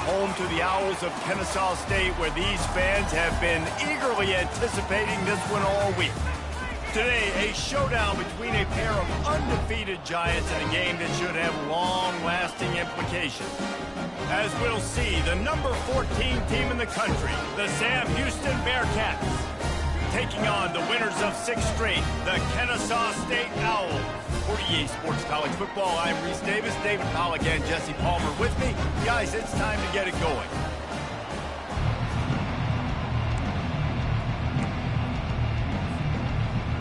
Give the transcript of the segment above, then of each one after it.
home to the Owls of Kennesaw State, where these fans have been eagerly anticipating this one all week. Today, a showdown between a pair of undefeated giants in a game that should have long-lasting implications. As we'll see, the number 14 team in the country, the Sam Houston Bearcats, taking on the winners of 6 straight, the Kennesaw State Owls. For EA Sports College Football, I'm Reese Davis, David Pollack, and Jesse Palmer with me. Guys, it's time to get it going.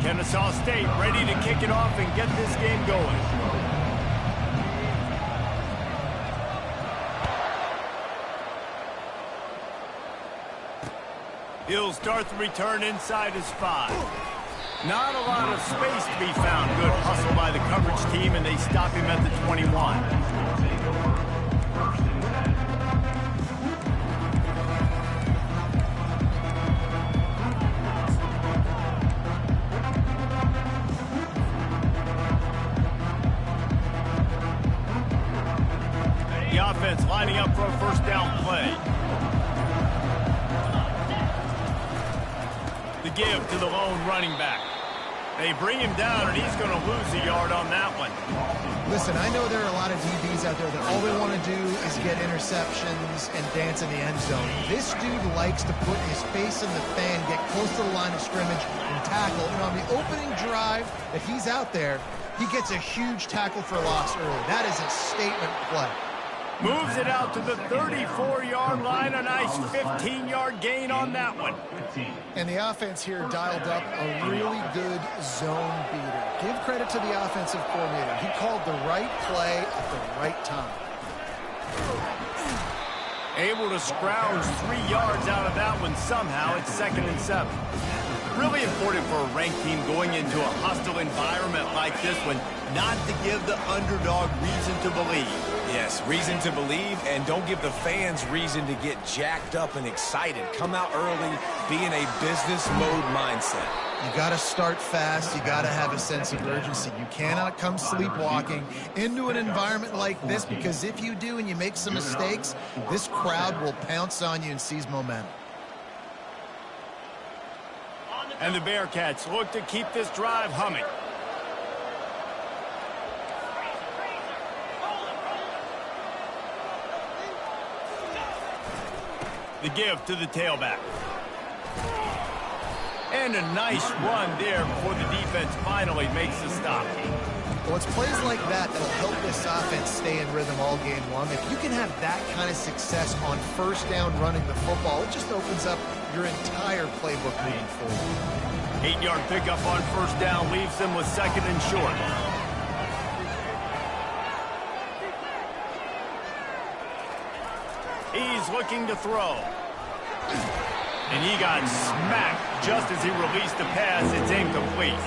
Kennesaw State ready to kick it off and get this game going. He'll start the return inside his 5. Not a lot of space to be found. Good hustle by the coverage team, and they stop him at the 21. The offense lining up for a first down play. The give to the lone running back. They bring him down, and he's going to lose a yard on that one. Listen, I know there are a lot of DBs out there that all they want to do is get interceptions and dance in the end zone. This dude likes to put his face in the fan, get close to the line of scrimmage, and tackle. And on the opening drive that he's out there, he gets a huge tackle for loss early. That is a statement play. Moves it out to the 34-yard line. A nice 15-yard gain on that one. And the offense here dialed up a really good zone beater. Give credit to the offensive coordinator. He called the right play at the right time. Able to scrounge 3 yards out of that one somehow. It's 2nd and 7. Really important for a ranked team going into a hostile environment like this one not to give the underdog reason to believe. Yes, reason to believe, and don't give the fans reason to get jacked up and excited. Come out early, be in a business mode mindset. You got to start fast. You got to have a sense of urgency. You cannot come sleepwalking into an environment like this, because if you do and you make some mistakes, this crowd will pounce on you and seize momentum. And the Bearcats look to keep this drive humming. The give to the tailback. And a nice run there before the defense finally makes the stop. Well, it's plays like that that'll help this offense stay in rhythm all game long. If you can have that kind of success on first down running the football, it just opens up your entire playbook moving forward. 8-yard pickup on first down leaves them with 2nd and short. He's looking to throw. And he got smacked just as he released the pass. It's incomplete.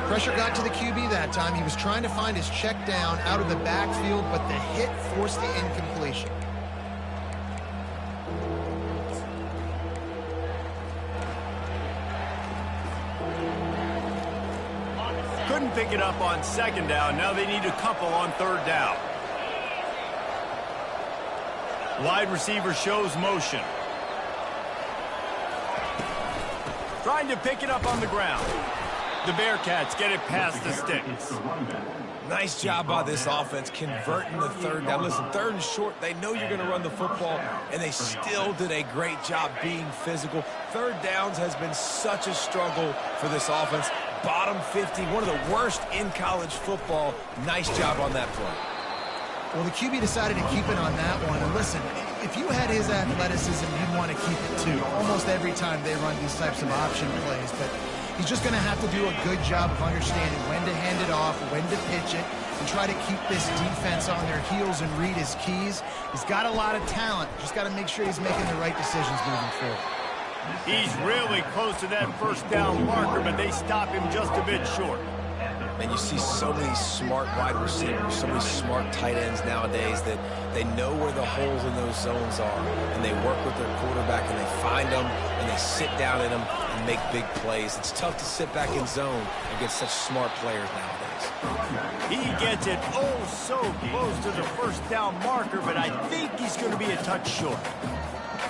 Pressure got to the QB that time. He was trying to find his check down out of the backfield, but the hit forced the incompletion. Couldn't pick it up on 2nd down. Now they need a couple on 3rd down. Wide receiver shows motion. Trying to pick it up on the ground. The Bearcats get it past the sticks. Nice job by this offense converting the 3rd down. Listen, 3rd and short, they know you're going to run the football, and they still did a great job being physical. 3rd downs has been such a struggle for this offense. Bottom 50, one of the worst in college football. Nice job on that play. Well, the QB decided to keep it on that one. And listen, if you had his athleticism, you'd want to keep it too. Almost every time they run these types of option plays. But he's just going to have to do a good job of understanding when to hand it off, when to pitch it, and try to keep this defense on their heels and read his keys. He's got a lot of talent. Just got to make sure he's making the right decisions moving forward. He's really close to that first down marker, but they stop him just a bit short. And you see so many smart wide receivers, so many smart tight ends nowadays that they know where the holes in those zones are, and they work with their quarterback, and they find them, and they sit down in them and make big plays. It's tough to sit back in zone against such smart players nowadays. plays. He gets it oh so close to the first down marker, but I think he's going to be a touch short.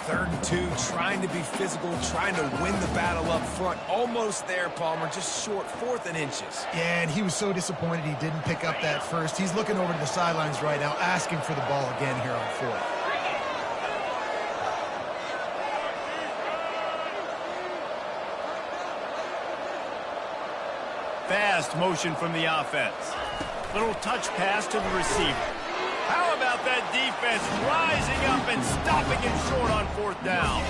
3rd and 2, trying to be physical, trying to win the battle up front. Almost there, Palmer, just short, 4th and inches. Yeah, and he was so disappointed he didn't pick up that first. He's looking over to the sidelines right now, asking for the ball again here on 4th. Fast motion from the offense. Little touch pass to the receiver. How about that defense rising up and stopping him short on 4th down?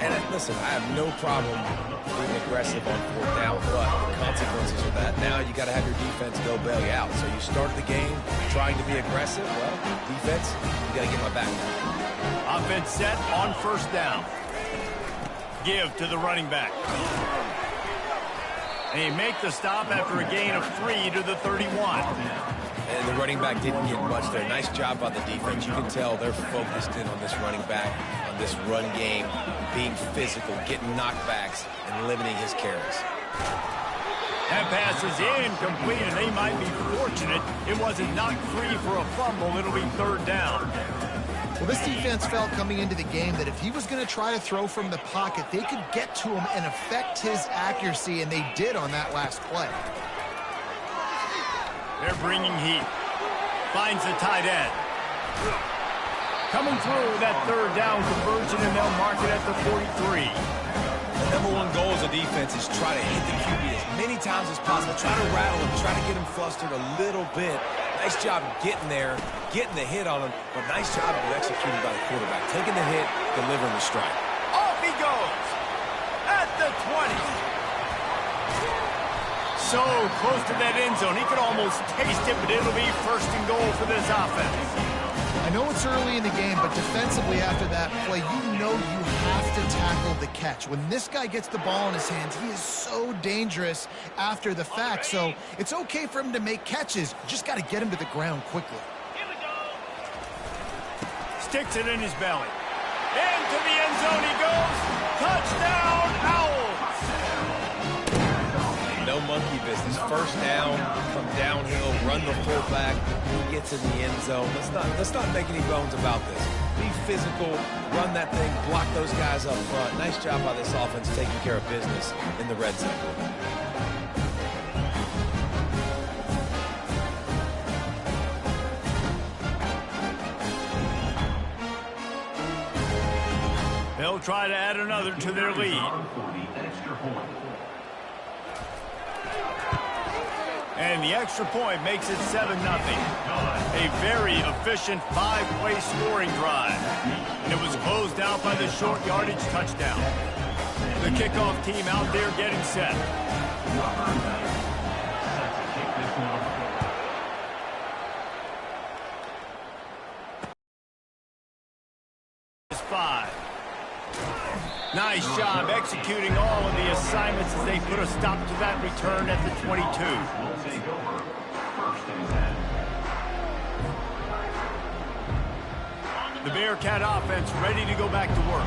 And listen, I have no problem being aggressive on 4th down, but the consequences of that, now you got to have your defense go bail you out. So you start the game trying to be aggressive. Well, defense, you got to get my back now. Offense set on 1st down. Give to the running back. And he make the stop after a gain of 3 to the 31. And the running back didn't get much there. Nice job by the defense. You can tell they're focused in on this running back, on this run game, being physical, getting knockbacks, and limiting his carries. That pass is incomplete, and they might be fortunate it wasn't knocked free for a fumble. It'll be 3rd down. Well, this defense felt coming into the game that if he was going to try to throw from the pocket, they could get to him and affect his accuracy, and they did on that last play. They're bringing heat. Finds the tight end. Coming through that 3rd down conversion, and they'll mark it at the 43. The #1 goal as a defense is try to hit the QB as many times as possible. Try to rattle him, try to get him flustered a little bit. Nice job getting there, getting the hit on him, but nice job of executing by the quarterback. Taking the hit, delivering the strike. Off he goes at the 20. So close to that end zone. He could almost taste it, but it'll be 1st and goal for this offense. I know it's early in the game, but defensively after that play, you know you have to tackle the catch. When this guy gets the ball in his hands, he is so dangerous after the fact. So it's okay for him to make catches. Just got to get him to the ground quickly. Sticks it in his belly. Into the end zone he goes. Touchdown, Owls! No monkey business. 1st down from downhill, run the fullback. He gets in the end zone. Let's not make any bones about this. Be physical, run that thing, block those guys up front. Nice job by this offense taking care of business in the red zone. They'll try to add another to their lead. And the extra point makes it 7-0. A very efficient 5-play scoring drive. And it was closed out by the short yardage touchdown. The kickoff team out there getting set. Nice job executing all of the assignments as they put a stop to that return at the 22. The Bearcat offense ready to go back to work.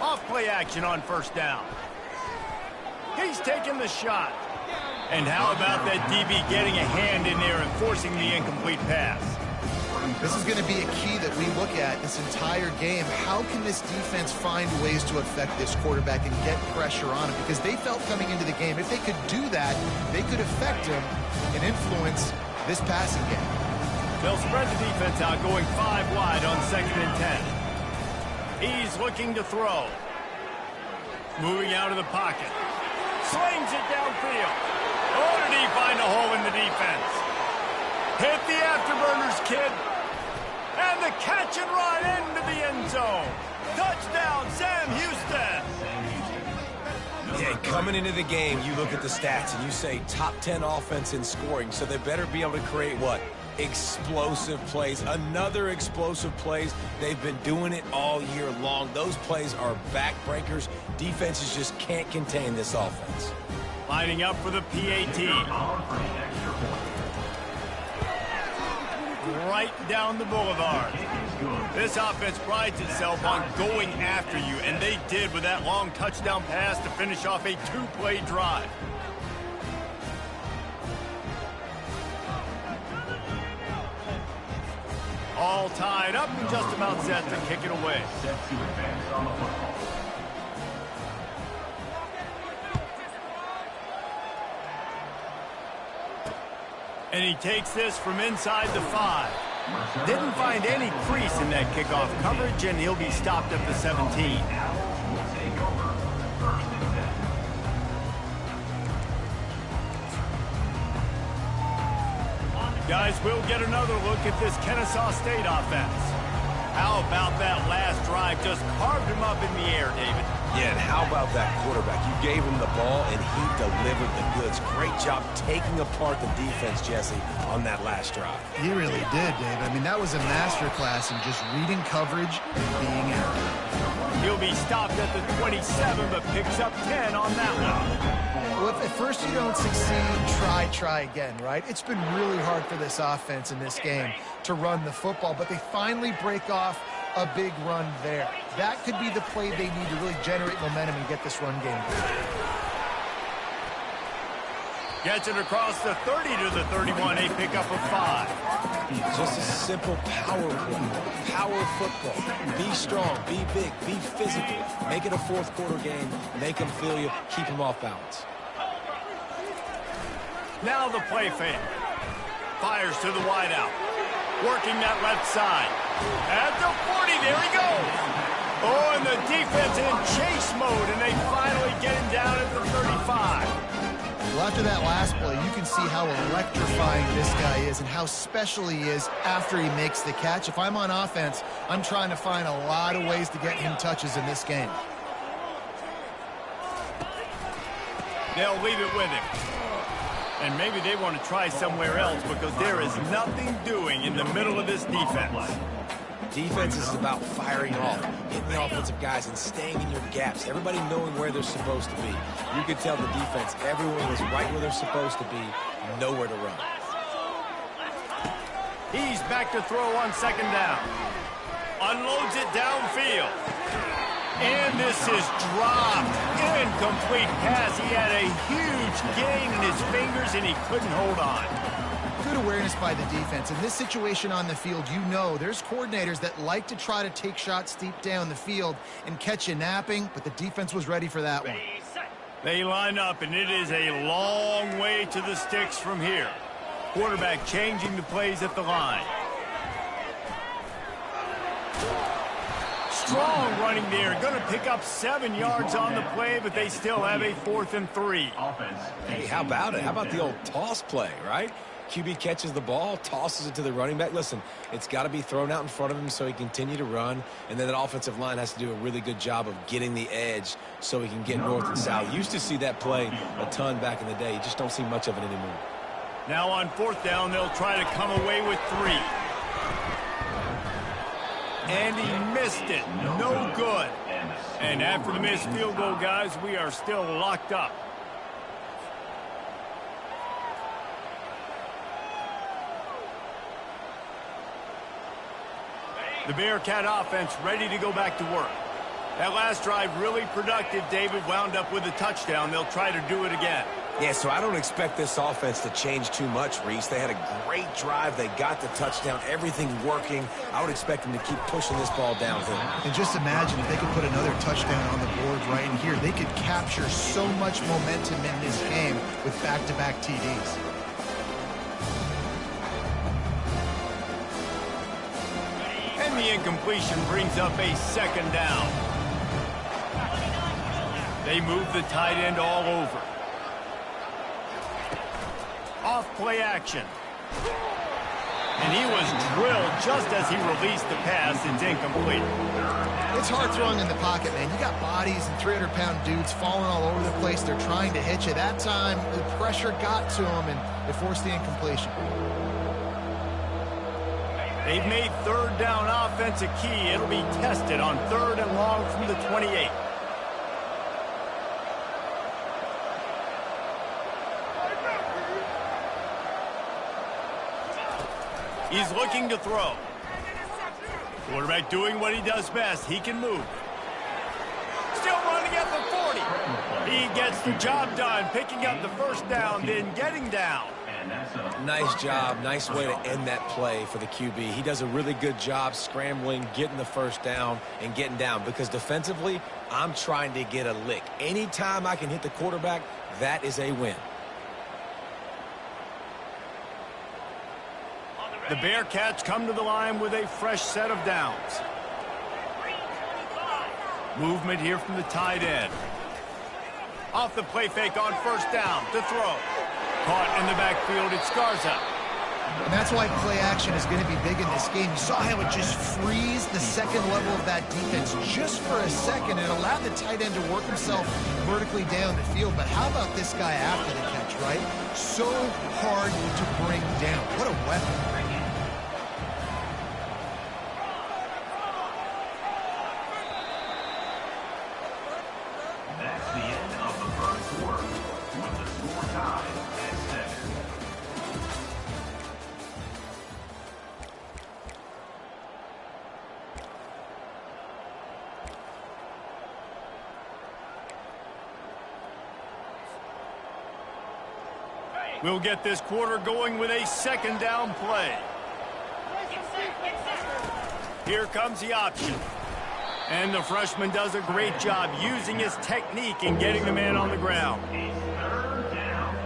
Off-play action on 1st down. He's taking the shot. And how about that DB getting a hand in there and forcing the incomplete pass? This is going to be a key that we look at this entire game. How can this defense find ways to affect this quarterback and get pressure on him? Because they felt coming into the game, if they could do that, they could affect him and influence this passing game. They'll spread the defense out, going 5 wide on 2nd and 10. He's looking to throw. Moving out of the pocket. Slings it downfield. Oh, did he find a hole in the defense? Hit the afterburners, kid. And the catch and run into the end zone. Touchdown, Sam Houston. Yeah, coming into the game, you look at the stats and you say top 10 offense in scoring, so they better be able to create what? Explosive plays. Another explosive plays. They've been doing it all year long. Those plays are backbreakers. Defenses just can't contain this offense. Lining up for the PAT. right down the boulevard. This offense prides itself on going after you, and they did with that long touchdown pass to finish off a two-play drive. All tied up and just about set to kick it away. And he takes this from inside the 5. Didn't find any crease in that kickoff coverage, and he'll be stopped at the 17. Guys, we'll get another look at this Kennesaw State offense. How about that last drive? Just carved him up in the air, David. Yeah, and how about that quarterback? You gave him the ball, and he delivered the goods. Great job taking apart the defense, Jesse, on that last drive. He really did, Dave. I mean, that was a masterclass in just reading coverage and being accurate. He'll be stopped at the 27, but picks up 10 on that one. Well, if at first you don't succeed, try again, right? It's been really hard for this offense in this game to run the football, but they finally break off a big run there. That could be the play they need to really generate momentum and get this run game going. Gets it across the 30 to the 31, a pickup of 5. Just a simple power play. Power football. Be strong, be big, be physical. Make it a fourth quarter game. Make them feel you. Keep them off balance. Now the play fake. Fires to the wideout. Working that left side. At the 40, there he goes. Oh, and the defense in chase mode, and they finally get him down at the 35. Well, after that last play, you can see how electrifying this guy is and how special he is after he makes the catch. If I'm on offense, I'm trying to find a lot of ways to get him touches in this game. They'll leave it with him. And maybe they want to try somewhere else because there is nothing doing in the middle of this defense. Defense is about firing off, hitting the offensive guys, and staying in your gaps. Everybody knowing where they're supposed to be. You could tell the defense, everyone was right where they're supposed to be, nowhere to run. He's back to throw on second down. Unloads it downfield. And this is dropped. Incomplete pass. He had a huge gain in his fingers, and he couldn't hold on. Good awareness by the defense. In this situation on the field, you know there's coordinators that like to try to take shots deep down the field and catch you napping, but the defense was ready for that one. They line up, and it is a long way to the sticks from here. Quarterback changing the plays at the line. Strong running there. Going to pick up 7 yards on the play, but they still have a 4th and 3. Hey, how about it? How about the old toss play, right? QB catches the ball, tosses it to the running back. Listen, it's got to be thrown out in front of him so he can continue to run, and then that offensive line has to do a really good job of getting the edge so he can get north and south. You used to see that play a ton back in the day. You just don't see much of it anymore. Now on 4th down, they'll try to come away with 3. And he missed it. No good. And after the missed field goal, guys, we are still locked up. The Bearcat offense ready to go back to work. That last drive really productive. David wound up with a touchdown. They'll try to do it again. Yeah, so I don't expect this offense to change too much, Reese. They had a great drive. They got the touchdown. Everything working. I would expect them to keep pushing this ball downhill. And just imagine if they could put another touchdown on the board right in here. They could capture so much momentum in this game with back-to-back TDs. And the incompletion brings up a 2nd down. They move the tight end all over. Off play action. And he was drilled just as he released the pass. It's incomplete. It's hard throwing in the pocket, man. You got bodies and 300-pound dudes falling all over the place. They're trying to hit you. That time, the pressure got to him, and it forced the incompletion. They've made 3rd down offense a key. It'll be tested on 3rd and long from the 28. He's looking to throw. Quarterback doing what he does best. He can move. Still running at the 40. He gets the job done, picking up the first down, then getting down. Nice job. Nice way to end that play for the QB. He does a really good job scrambling, getting the first down, and getting down. Because defensively, I'm trying to get a lick. Anytime I can hit the quarterback, that is a win. The Bearcats come to the line with a fresh set of downs. Movement here from the tight end. Off the play fake on first down to throw. Caught in the backfield, it's Garza. And that's why play action is going to be big in this game. You saw how it just frees the second level of that defense just for a second. It allowed the tight end to work himself vertically down the field. But how about this guy after the catch, right? So hard to bring down. What a weapon. That's the end of the first quarter with the score tied at 7. We'll get this quarter going with a second down play. Here comes the option. And the freshman does a great job using his technique and getting the man on the ground. Third down.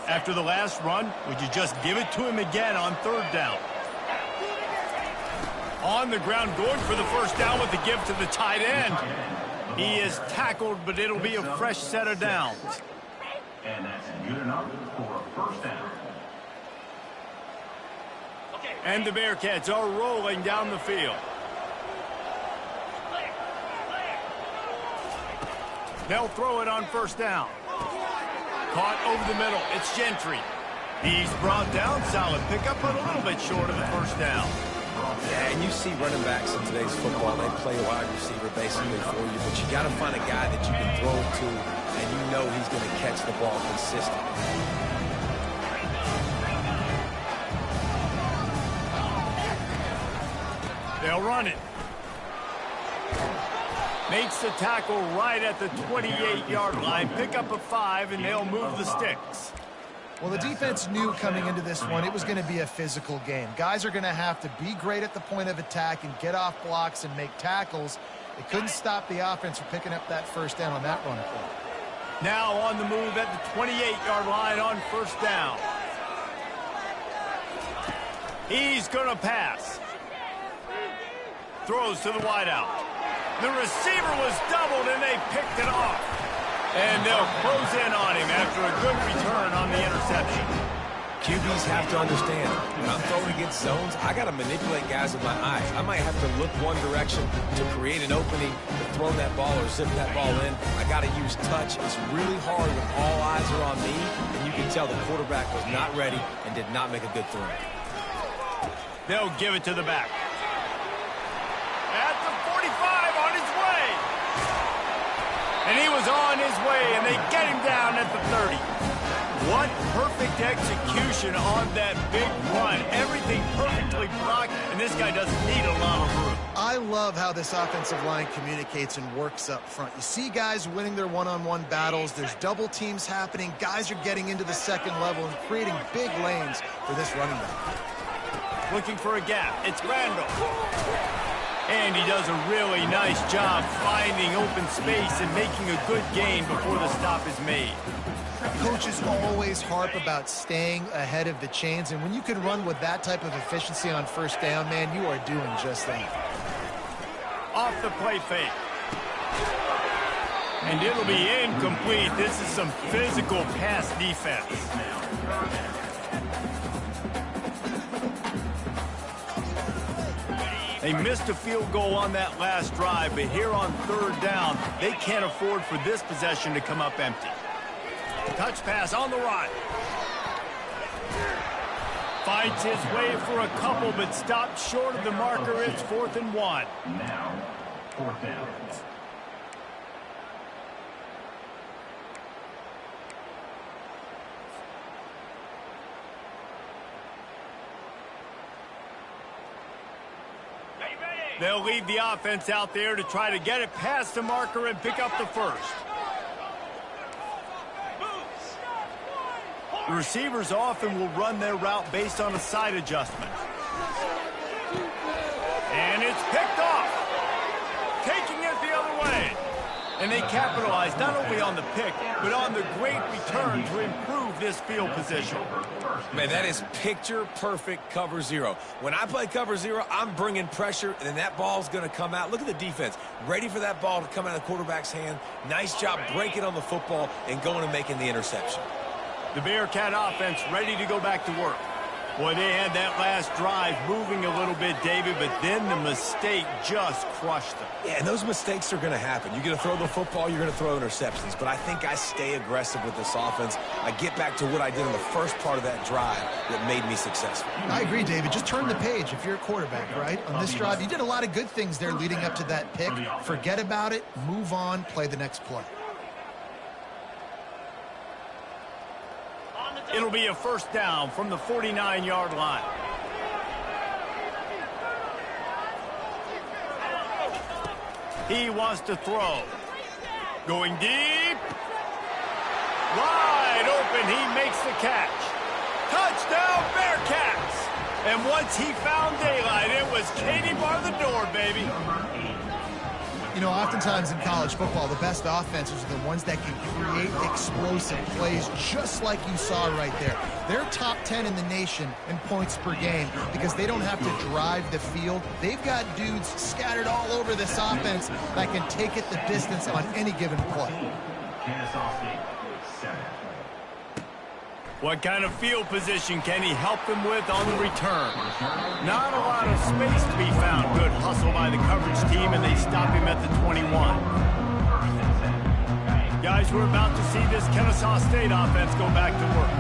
After the last run, would you just give it to him again on third down? On the ground, going for the first down with the give to the tight end. He is tackled, but it'll be a fresh set of downs. And that's good enough for a first down. And the Bearcats are rolling down the field. They'll throw it on first down. Caught over the middle. It's Gentry. He's brought down solid. Pick up a little bit short of the first down. Yeah, and you see running backs in today's football, they play wide receiver basically for you, but you got to find a guy that you can throw it to, and you know he's going to catch the ball consistently. They'll run it. Makes the tackle right at the 28-yard line. Pick up a 5, and they'll move the sticks. Well, the defense knew coming into this one it was going to be a physical game. Guys are going to have to be great at the point of attack and get off blocks and make tackles. They couldn't stop the offense from picking up that first down on that run play. Now on the move at the 28-yard line on first down. He's going to pass. Throws to the wideout. The receiver was doubled, and they picked it off. And they'll close in on him after a good return on the interception. QBs have to understand, when I'm throwing against zones, I got to manipulate guys with my eyes. I might have to look one direction to create an opening to throw that ball or zip that ball in. I got to use touch. It's really hard when all eyes are on me, and you can tell the quarterback was not ready and did not make a good throw. They'll give it to the back. At the 45, on his way. And he was on his way, and they get him down at the 30. What perfect execution on that big run. Everything perfectly blocked, and this guy doesn't need a lot of room. I love how this offensive line communicates and works up front. You see guys winning their one-on-one battles. There's double teams happening. Guys are getting into the second level and creating big lanes for this running back. Looking for a gap. It's Randall. And he does a really nice job finding open space and making a good gain before the stop is made. Coaches always harp about staying ahead of the chains, and when you can run with that type of efficiency on first down, man, you are doing just that. Off the play fake. And it'll be incomplete. This is some physical pass defense. They missed a field goal on that last drive, but here on third down, they can't afford for this possession to come up empty. Touch pass on the run. Fights his way for a couple, but stopped short of the marker. It's 4th and 1. Now, 4th down. They'll leave the offense out there to try to get it past the marker and pick up the first. The receivers often will run their route based on a side adjustment. And it's picked off. Taking it the other way. And they capitalize not only on the pick, but on the great return to improve this field position. Man, that is picture-perfect cover zero. When I play cover zero, I'm bringing pressure, and then that ball's going to come out. Look at the defense. Ready for that ball to come out of the quarterback's hand. Nice job breaking on the football and going and making the interception. The Bearcat offense ready to go back to work. Boy, they had that last drive moving a little bit, David, but then the mistake just crushed them. Yeah, and those mistakes are going to happen. You're going to throw the football, you're going to throw interceptions. But I think I stay aggressive with this offense. I get back to what I did in the first part of that drive that made me successful. I agree, David. Just turn the page if you're a quarterback, right? On this drive, you did a lot of good things there leading up to that pick. Forget about it, move on, play the next play. It'll be a first down from the 49-yard line. He wants to throw. Going deep. Wide open. He makes the catch. Touchdown, Bearcats. And once he found daylight, it was Katie bar the door, baby. You know, oftentimes in college football, the best offenses are the ones that can create explosive plays, just like you saw right there. They're top 10 in the nation in points per game because they don't have to drive the field. They've got dudes scattered all over this offense that can take it the distance on any given play. Kennesaw State, 7. What kind of field position can he help them with on the return? Not a lot of space to be found. Good hustle by the coverage team, and they stop him at the 21. Guys, we're about to see this Kennesaw State offense go back to work.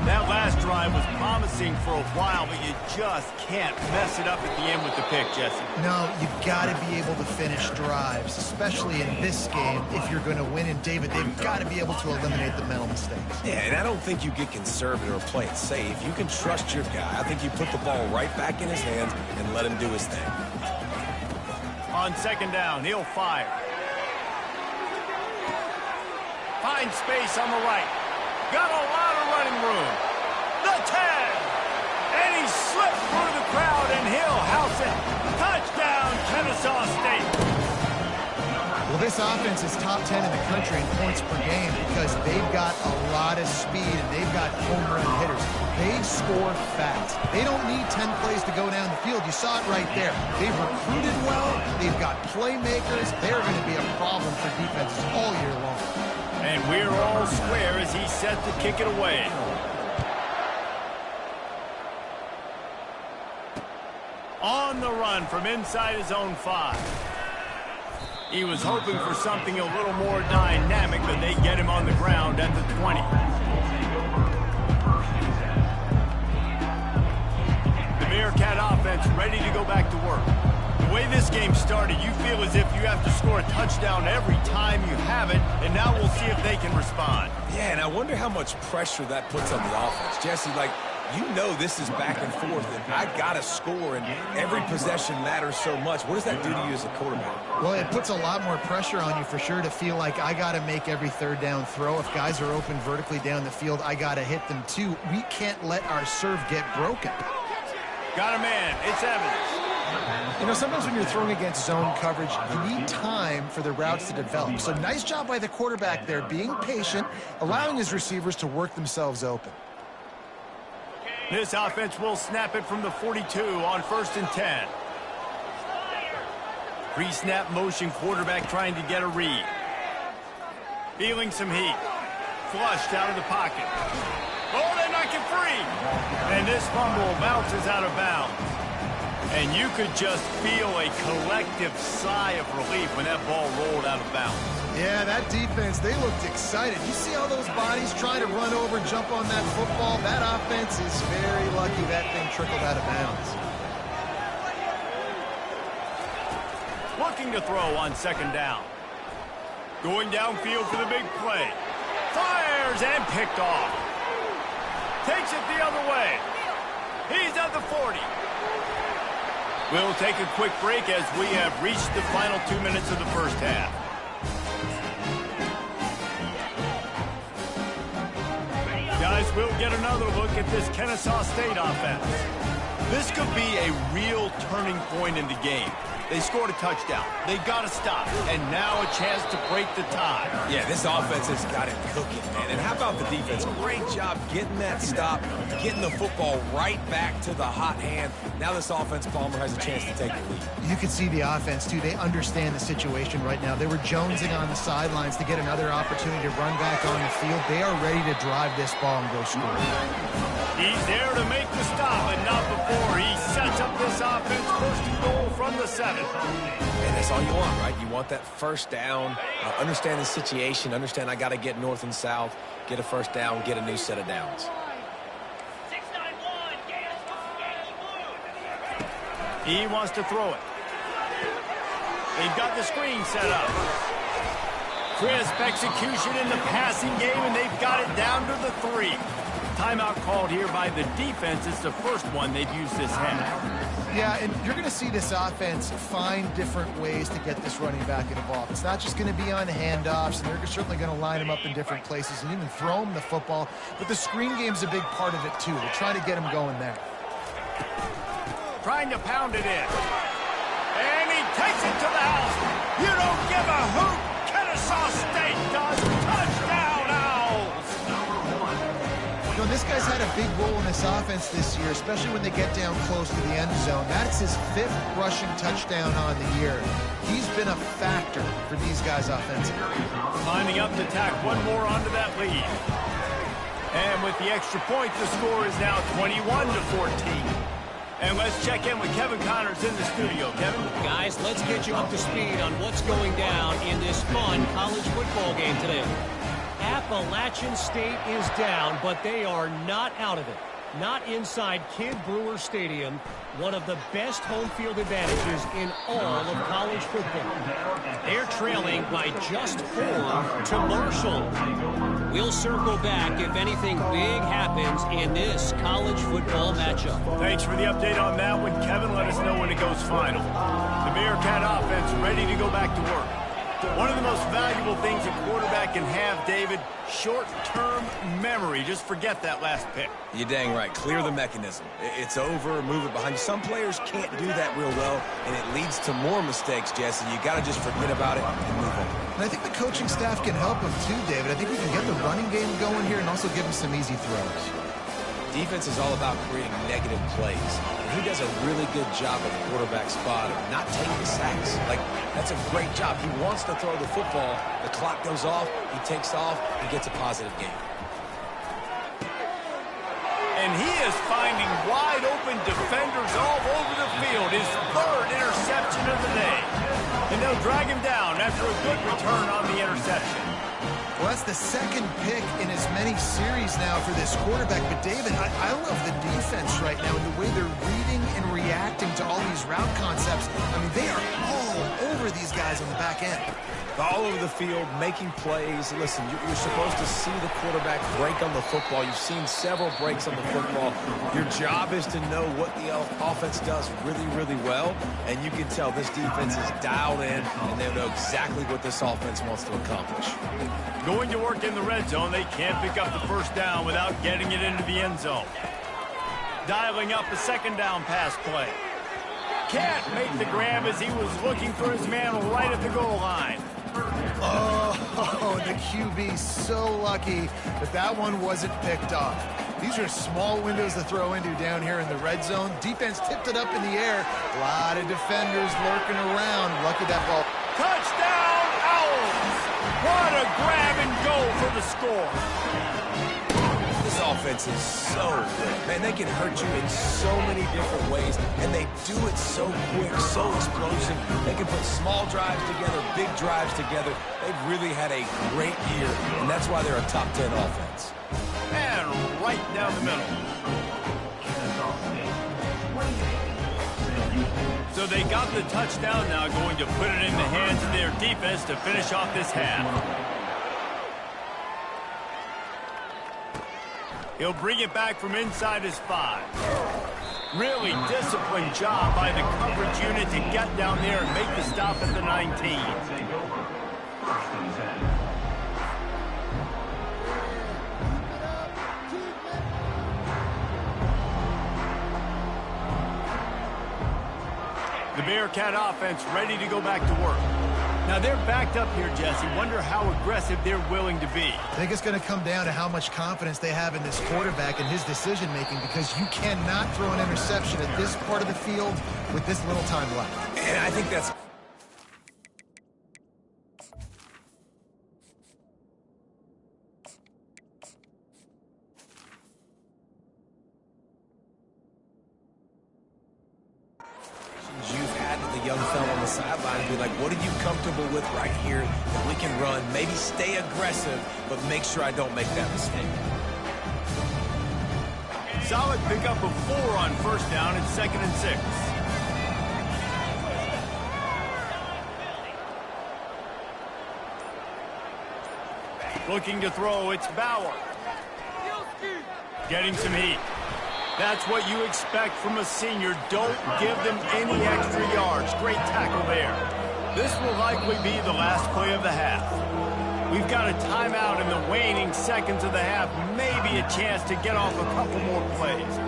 That last drive was promising for a while, but you just can't mess it up at the end with the pick, Jesse. No, you've got to be able to finish drives, especially in this game if you're going to win. And, David, they've got to be able to eliminate the mental mistakes. Yeah, and I don't think you get conservative or play it safe. You can trust your guy. I think you put the ball right back in his hands and let him do his thing. On second down, he'll fire. Finds space on the right. Got a lot of running room. The 10. And he slipped through the crowd, and he'll house it. Touchdown, Kennesaw State. Well, this offense is top 10 in the country in points per game because they've got a lot of speed and they've got home run hitters. They score fast. They don't need 10 plays to go down the field. You saw it right there. They've recruited well. They've got playmakers. They're going to be a problem for defenses all year long. And we're all square as he's set to kick it away. On the run from inside his own 5. He was hoping for something a little more dynamic, but they get him on the ground at the 20. The Bearcat offense ready to go back to work. The way this game started, you feel as if you have to score a touchdown every time you have it, and now we'll see if they can respond. Yeah, and I wonder how much pressure that puts on the offense. Jesse, like, you know this is back and forth, and I got to score, and every possession matters so much. What does that do to you as a quarterback? Well, it puts a lot more pressure on you for sure to feel like I got to make every third down throw. If guys are open vertically down the field, I got to hit them too. We can't let our serve get broken. Got a man. It's Evans. You know, sometimes when you're throwing against zone coverage, you need time for the routes to develop. So nice job by the quarterback there, being patient, allowing his receivers to work themselves open. This offense will snap it from the 42 on 1st and 10. Pre-snap motion, quarterback trying to get a read. Feeling some heat. Flushed out of the pocket. Oh, they knock it free. And this fumble bounces out of bounds. And you could just feel a collective sigh of relief when that ball rolled out of bounds. Yeah, that defense, they looked excited. You see all those bodies trying to run over and jump on that football? That offense is very lucky that thing trickled out of bounds. Looking to throw on second down. Going downfield for the big play. Fires and picked off. Takes it the other way. He's at the 40. We'll take a quick break as we have reached the final 2 minutes of the first half. Guys, we'll get another look at this Kennesaw State offense. This could be a real turning point in the game. They scored a touchdown. They got a stop. And now a chance to break the tie. Yeah, this offense has got it cooking, man. And how about the defense? Great job getting that stop, getting the football right back to the hot hand. Now this offense, Palmer, has a chance to take the lead. You can see the offense, too. They understand the situation right now. They were jonesing on the sidelines to get another opportunity to run back on the field. They are ready to drive this ball and go score. He's there to make the stop, and not before. He sets up this offense first and goal from the 7. And that's all you want, right? You want that first down, understand the situation, understand I got to get north and south, get a first down, get a new set of downs. He wants to throw it. They've got the screen set up. Crisp execution in the passing game, and they've got it down to the 3. Timeout called here by the defense. It's the first one they've used this half. Yeah, and you're going to see this offense find different ways to get this running back involved. It's not just going to be on handoffs, and they're certainly going to line him up in different places and even throw him the football. But the screen game's a big part of it, too. They're trying to get him going there. Trying to pound it in. And he takes it to the house. You don't give a hoot. Kennesaw State does. Touchdown, Owls. You know, this guy's had a big role in this offense this year, especially when they get down close to the end zone. That's his 5th rushing touchdown on the year. He's been a factor for these guys offensively. Lining up to tack one more onto that lead. And with the extra point, the score is now 21-14. And let's check in with Kevin Connors in the studio. Kevin? Guys, let's get you up to speed on what's going down in this fun college football game today. Appalachian State is down, but they are not out of it. Not inside Kidd Brewer Stadium, one of the best home field advantages in all of college football. They're trailing by just 4 to Marshall. We'll circle back if anything big happens in this college football matchup. Thanks for the update on that one, Kevin. Let us know when it goes final. The Bearcat offense ready to go back to work. One of the most valuable things a quarterback can have, David, short-term memory. Just forget that last pick. You're dang right. Clear the mechanism. It's over, move it behind you. Some players can't do that real well, and it leads to more mistakes, Jesse. You got to just forget about it and move on. And I think the coaching staff can help him too, David. I think we can get the running game going here and also give him some easy throws. Defense is all about creating negative plays. And he does a really good job at the quarterback spot of not taking sacks. Like, that's a great job. He wants to throw the football. The clock goes off. He takes off. He gets a positive game. And he is finding wide open defenders all over the field. His 3rd interception of the day. And they'll drag him down after a good return on the interception. Well, that's the 2nd pick in as many series now for this quarterback. But, David, I love the defense right now and the way they're reading and reacting to all these route concepts. I mean, they are all over these guys on the back end. All over the field, making plays. Listen, you're supposed to see the quarterback break on the football. You've seen several breaks on the football. Your job is to know what the offense does really, really well. And you can tell this defense is dialed in, and they know exactly what this offense wants to accomplish. Going to work in the red zone, they can't pick up the first down without getting it into the end zone. Dialing up a 2nd down pass play. Can't make the grab as he was looking for his man right at the goal line. Oh, the QB so lucky that that one wasn't picked off. These are small windows to throw into down here in the red zone. Defense tipped it up in the air. A lot of defenders lurking around. Lucky that ball. Touchdown, Owls! What a grab and go for the score. This offense is so good. Man, they can hurt you in so many different ways, and they do it so quick, so explosive. They can put small drives together, big drives together. They've really had a great year, and that's why they're a top 10 offense. And right down the middle. So they got the touchdown now, going to put it in the hands of their defense to finish off this half. He'll bring it back from inside his 5. Really disciplined job by the coverage unit to get down there and make the stop at the 19. The Bearcat offense ready to go back to work. Now they're backed up here, Jesse. Wonder how aggressive they're willing to be. I think it's going to come down to how much confidence they have in this quarterback and his decision-making, because you cannot throw an interception at this part of the field with this little time left. And I think that's... You've had the young fella on the sideline be like, what are you comfortable with right here that we can run? Maybe stay aggressive, but make sure I don't make that mistake. Solid pickup of 4 on first down and 2nd and 6. Looking to throw, it's Bauer. Getting some heat. That's what you expect from a senior. Don't give them any extra yards. Great tackle there. This will likely be the last play of the half. We've got a timeout in the waning seconds of the half. Maybe a chance to get off a couple more plays.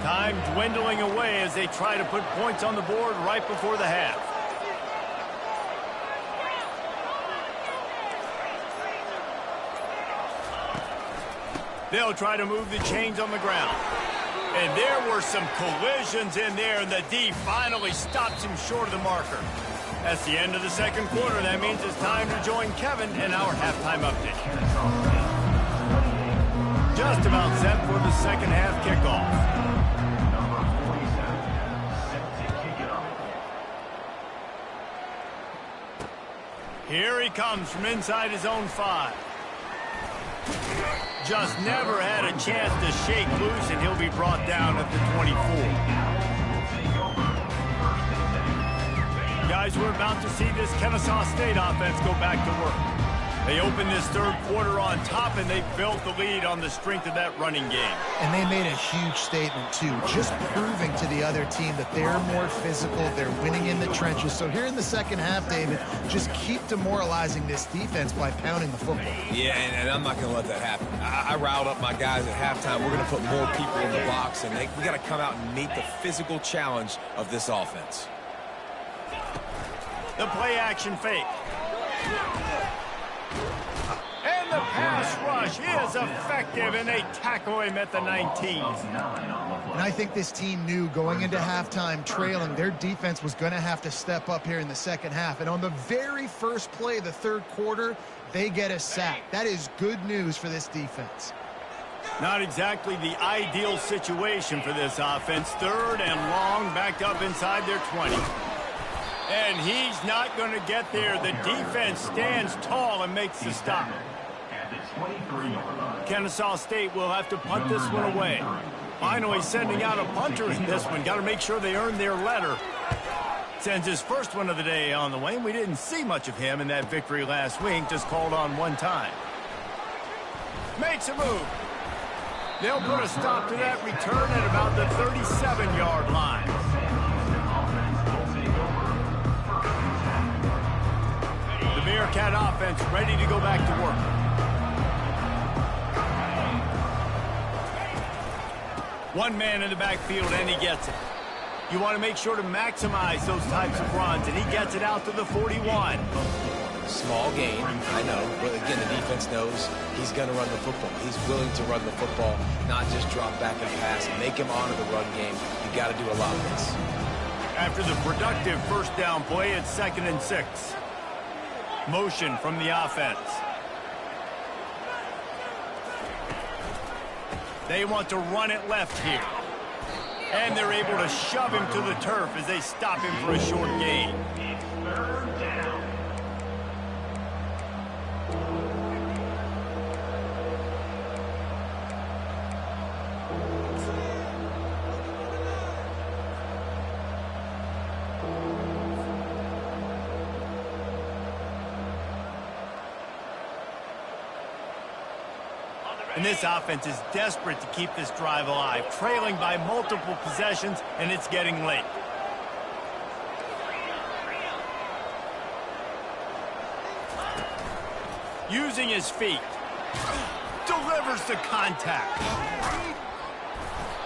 Time dwindling away as they try to put points on the board right before the half. They'll try to move the chains on the ground. And there were some collisions in there, and the D finally stops him short of the marker. That's the end of the second quarter. That means it's time to join Kevin in our halftime update. Just about set for the second half kickoff. Here he comes from inside his own 5. Just never had a chance to shake loose, and he'll be brought down at the 24. Guys, we're about to see this Kennesaw State offense go back to work. They opened this third quarter on top, and they built the lead on the strength of that running game. And they made a huge statement, too, just proving to the other team that they're more physical, they're winning in the trenches. So here in the second half, David, just keep demoralizing this defense by pounding the football. Yeah, and I'm not going to let that happen. I riled up my guys at halftime. We're going to put more people in the box, and we got to come out and meet the physical challenge of this offense. The play-action fake. And the pass rush is effective, and they tackle him at the 19. And I think this team knew going into halftime trailing, their defense was going to have to step up here in the second half. And on the very first play of the third quarter, they get a sack. That is good news for this defense. Not exactly the ideal situation for this offense. 3rd and long, backed up inside their 20. And he's not going to get there. The defense stands tall and makes the stop. Kennesaw State will have to punt this one away. Finally sending out a punter in this one. Got to make sure they earn their letter. Sends his first one of the day on the way. We didn't see much of him in that victory last week. Just called on one time. Makes a move. They'll put a stop to that return at about the 37-yard line. The Bearcat offense ready to go back to work. One man in the backfield, and he gets it. You want to make sure to maximize those types of runs, and he gets it out to the 41. Small gain, I know, but again, the defense knows he's going to run the football. He's willing to run the football, not just drop back and pass, make him honor the run game. You got to do a lot of this. After the productive first down play, it's 2nd and 6. Motion from the offense. They want to run it left here. And they're able to shove him to the turf as they stop him for a short gain. It's 3rd down. And this offense is desperate to keep this drive alive, trailing by multiple possessions, and it's getting late. Using his feet. Delivers the contact.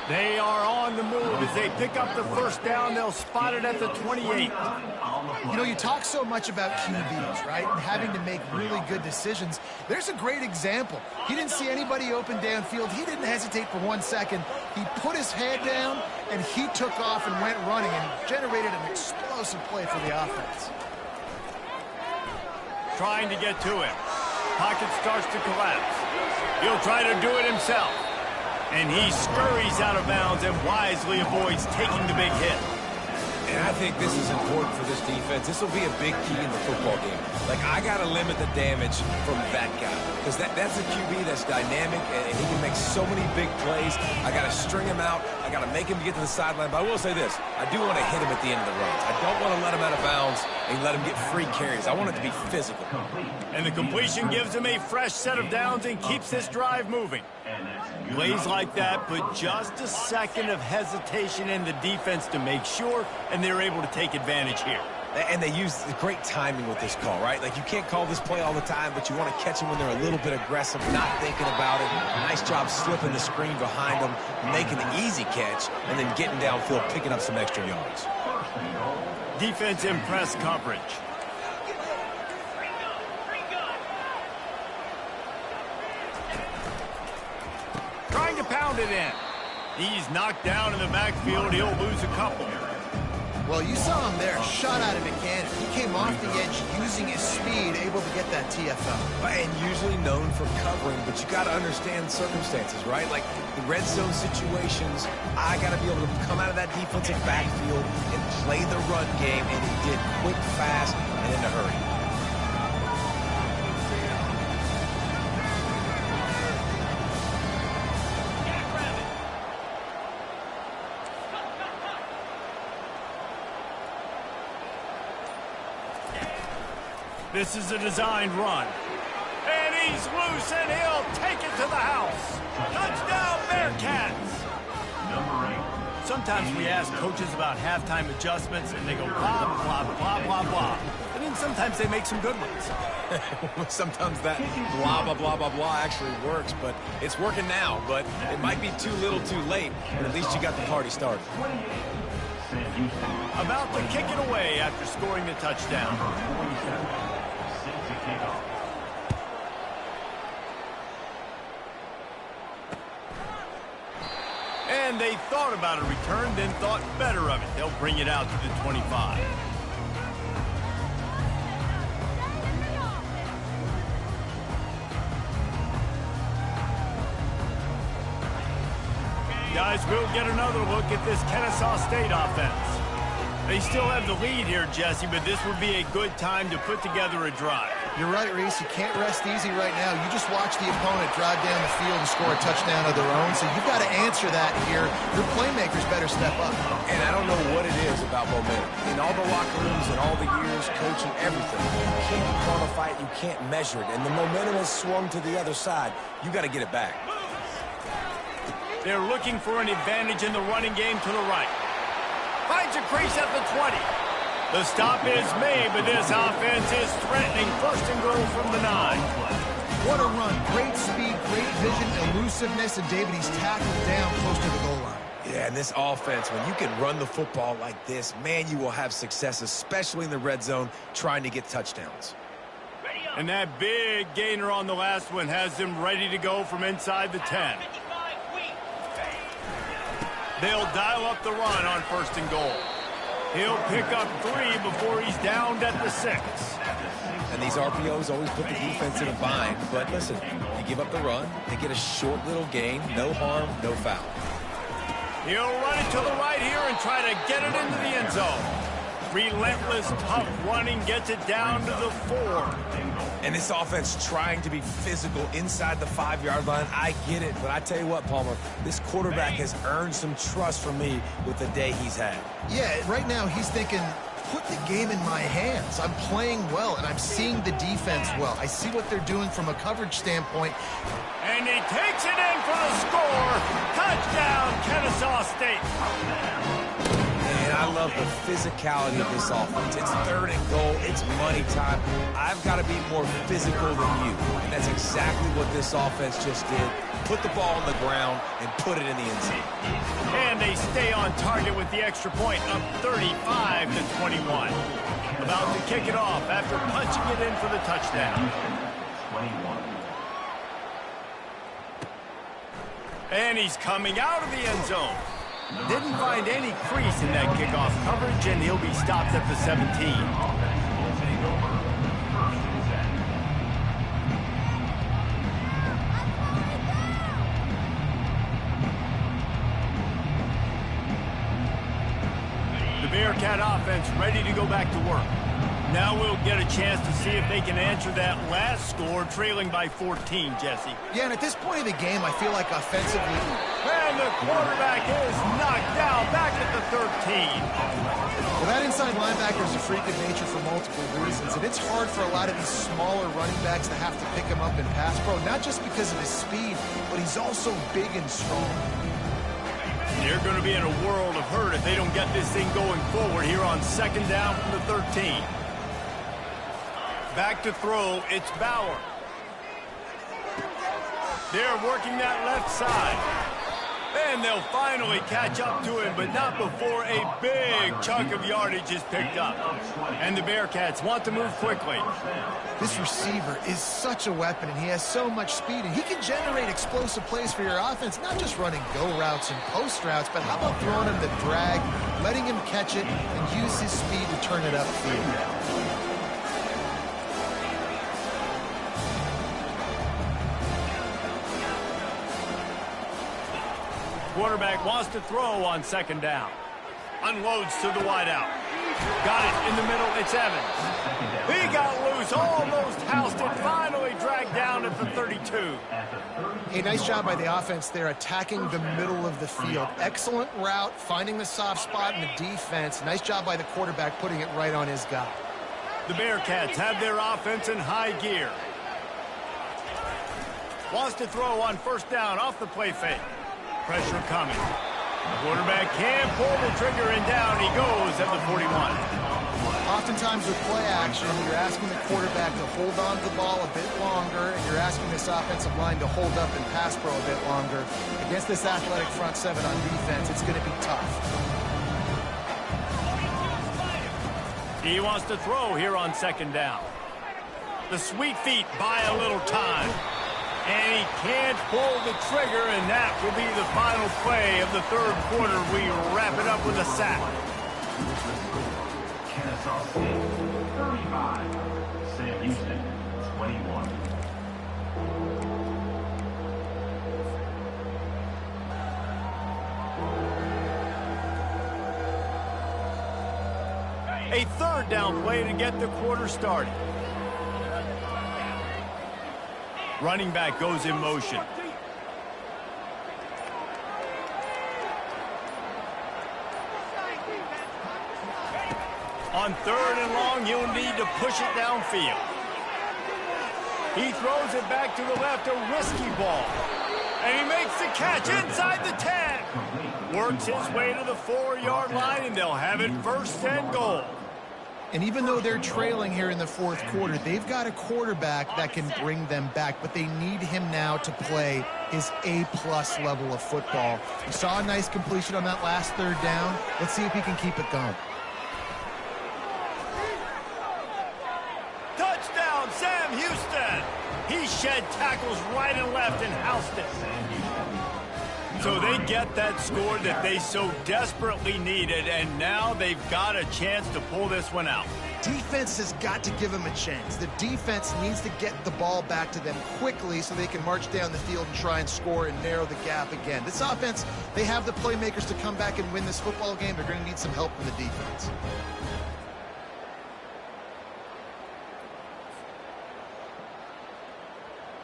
They are on the move. As they pick up the first down, they'll spot it at the 28. You know, you talk so much about QBs, right? And having to make really good decisions. There's a great example. He didn't see anybody open downfield. He didn't hesitate for 1 second. He put his head down, and he took off and went running and generated an explosive play for the offense. Trying to get to him. Pocket starts to collapse. He'll try to do it himself. And he scurries out of bounds and wisely avoids taking the big hit. And I think this is important for this defense. This will be a big key in the football game. Like, I got to limit the damage from that guy. Because that's a QB that's dynamic, and he can make so many big plays. I got to string him out. I got to make him get to the sideline. But I will say this. I do want to hit him at the end of the runs. I don't want to let him out of bounds and let him get free carries. I want it to be physical. And the completion gives him a fresh set of downs and keeps this drive moving. Plays like that put just a second of hesitation in the defense to make sure, and they're able to take advantage here. And they use great timing with this call, right? Like, you can't call this play all the time, but you want to catch them when they're a little bit aggressive, not thinking about it. Nice job slipping the screen behind them, making the easy catch, and then getting downfield, picking up some extra yards. Defense in press coverage. Trying to pound it in. He's knocked down in the backfield. He'll lose a couple. Well, you saw him there, shot out of a cannon. He came off the edge using his speed, able to get that TFL. And usually known for covering, but you got to understand circumstances, right? Like the red zone situations, I got to be able to come out of that defensive backfield and play the run game, and he did quick, fast, and in a hurry. This is a designed run. And he's loose, and he'll take it to the house. Touchdown, Bearcats! Sometimes we ask coaches about halftime adjustments, and they go blah, blah, blah, blah, blah. And then sometimes they make some good ones. Sometimes that blah, blah, blah, blah, blah actually works, but it's working now. But it might be too little too late, but at least you got the party started. About to kick it away after scoring the touchdown. And they thought about a return, then thought better of it. They'll bring it out to the 25. Guys, we'll get another look at this Kennesaw State offense. They still have the lead here, Jesse, but this would be a good time to put together a drive. You're right, Reese. You can't rest easy right now. You just watch the opponent drive down the field and score a touchdown of their own, so you've got to answer that here. Your playmakers better step up. And I don't know what it is about momentum. In all the locker rooms and all the years, coaching, everything, you can't quantify it, you can't measure it. And the momentum has swung to the other side. You got to get it back. They're looking for an advantage in the running game to the right. Finds a crease at the 20. The stop is made, but this offense is threatening. First and goal from the 9. What a run. Great speed, great vision, elusiveness, and David, he's tackled down close to the goal line. Yeah, and this offense, when you can run the football like this, man, you will have success, especially in the red zone, trying to get touchdowns. And that big gainer on the last one has them ready to go from inside the 10. They'll dial up the run on 1st and goal. He'll pick up 3 before he's downed at the 6. And these RPOs always put the defense in a bind. But listen, you give up the run, they get a short little gain, no harm, no foul. He'll run it to the right here and try to get it into the end zone. Relentless, tough running gets it down to the 4. And this offense trying to be physical inside the 5-yard line. I get it, but I tell you what, Palmer, this quarterback has earned some trust from me with the day he's had. Yeah, right now he's thinking, put the game in my hands. I'm playing well, and I'm seeing the defense well. I see what they're doing from a coverage standpoint. And he takes it in for the score. Touchdown, Kennesaw State. And I love the physicality of this offense. It's 3rd and goal. It's money time. I've got to be more physical than you. And that's exactly what this offense just did. Put the ball on the ground and put it in the end zone. And they stay on target with the extra point, up 35-21. About to kick it off after punching it in for the touchdown. And he's coming out of the end zone. Didn't find any crease in that kickoff coverage, and he'll be stopped at the 17. The Bearcat offense ready to go back to work. Now we'll get a chance to see if they can answer that last score, trailing by 14, Jesse. Yeah, and at this point of the game, I feel like offensively... And the quarterback is knocked down back at the 13. Well, that inside linebacker is a freak of nature for multiple reasons, and it's hard for a lot of these smaller running backs to have to pick him up in pass pro, not just because of his speed, but he's also big and strong. They're going to be in a world of hurt if they don't get this thing going forward here on 2nd down from the 13. Back to throw, it's Bauer. They're working that left side. And they'll finally catch up to him, but not before a big chunk of yardage is picked up. And the Bearcats want to move quickly. This receiver is such a weapon, and he has so much speed, and he can generate explosive plays for your offense, not just running go routes and post routes, but how about throwing him the drag, letting him catch it, and use his speed to turn it upfield. Quarterback wants to throw on 2nd down. Unloads to the wideout. Got it in the middle, it's Evans. He got loose, almost housed it, finally dragged down at the 32. Hey, nice job by the offense there, attacking the middle of the field. Excellent route, finding the soft spot in the defense. Nice job by the quarterback, putting it right on his guy. The Bearcats have their offense in high gear. Wants to throw on 1st down off the play fake. Pressure coming. The quarterback can't pull the trigger, and down he goes at the 41. Oftentimes with play action, you're asking the quarterback to hold on to the ball a bit longer, and you're asking this offensive line to hold up and pass pro a bit longer. Against this athletic front 7 on defense, it's going to be tough. He wants to throw here on 2nd down. The sweet feet buy a little time. And he can't pull the trigger, and that will be the final play of the 3rd quarter. We wrap it up with a sack. Kennesaw State, 35. Sam Houston, 21. A 3rd down play to get the quarter started. Running back goes in motion. On 3rd and long, you'll need to push it downfield. He throws it back to the left, a risky ball. And he makes the catch inside the 10. Works his way to the 4-yard line, and they'll have it 1st and goal. And even though they're trailing here in the 4th quarter, they've got a quarterback that can bring them back, but they need him now to play his A-plus level of football. We saw a nice completion on that last 3rd down. Let's see if he can keep it going. Touchdown, Sam Houston. He shed tackles right and left and housed it. So they get that score that they so desperately needed, and now they've got a chance to pull this one out. Defense has got to give them a chance. The defense needs to get the ball back to them quickly so they can march down the field and try and score and narrow the gap again. This offense, they have the playmakers to come back and win this football game. They're going to need some help from the defense.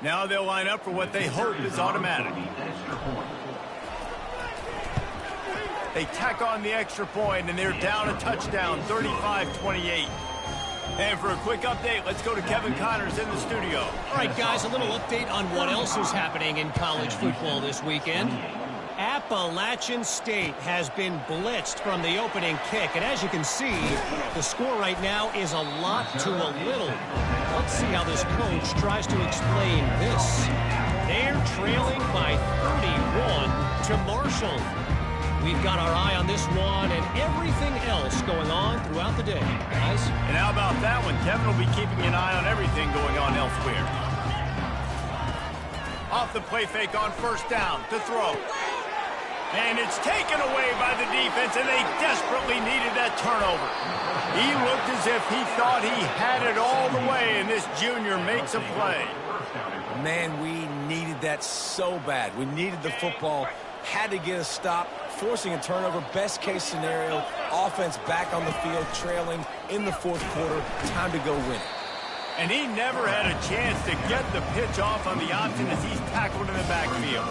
Now they'll line up for what they hope is automatic. They tack on the extra point, and they're down a touchdown, 35-28. And for a quick update, let's go to Kevin Connors in the studio. All right, guys, a little update on what else is happening in college football this weekend. Appalachian State has been blitzed from the opening kick. And as you can see, the score right now is a lot to a little. Let's see how this coach tries to explain this. They're trailing by 31 to Marshall. We've got our eye on this one and everything else going on throughout the day, guys. And how about that one? Kevin will be keeping an eye on everything going on elsewhere. Off the play fake on first down to throw. And it's taken away by the defense, and they desperately needed that turnover. He looked as if he thought he had it all the way, and this junior makes a play. Man, we needed that so bad. We needed the football, had to get a stop, forcing a turnover. Best case scenario, offense back on the field, trailing in the fourth quarter. Time to go win it. And he never had a chance to get the pitch off on the option as he's tackled in the backfield.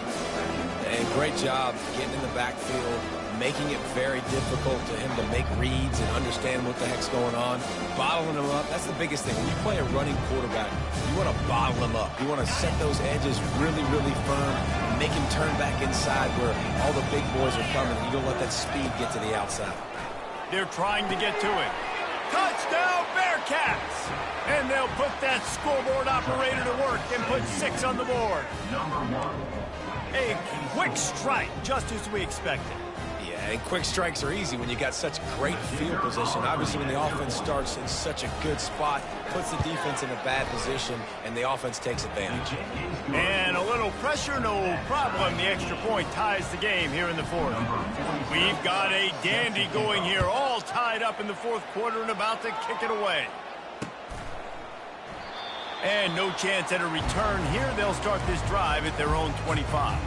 And great job getting in the backfield, making it very difficult to him to make reads and understand what the heck's going on. Bottling him up, that's the biggest thing. When you play a running quarterback, you want to bottle him up. You want to set those edges really, really firm, make him turn back inside where all the big boys are coming. You don't let that speed get to the outside. They're trying to get to it. Touchdown, Bearcats! And they'll put that scoreboard operator to work and put 6 on the board. A quick strike, just as we expected. Yeah, and quick strikes are easy when you got such great field position. Obviously, when the offense starts in such a good spot, puts the defense in a bad position, and the offense takes advantage. And a little pressure, no problem. The extra point ties the game here in the fourth. We've got a dandy going here, all tied up in the fourth quarter and about to kick it away. And no chance at a return here. They'll start this drive at their own 25.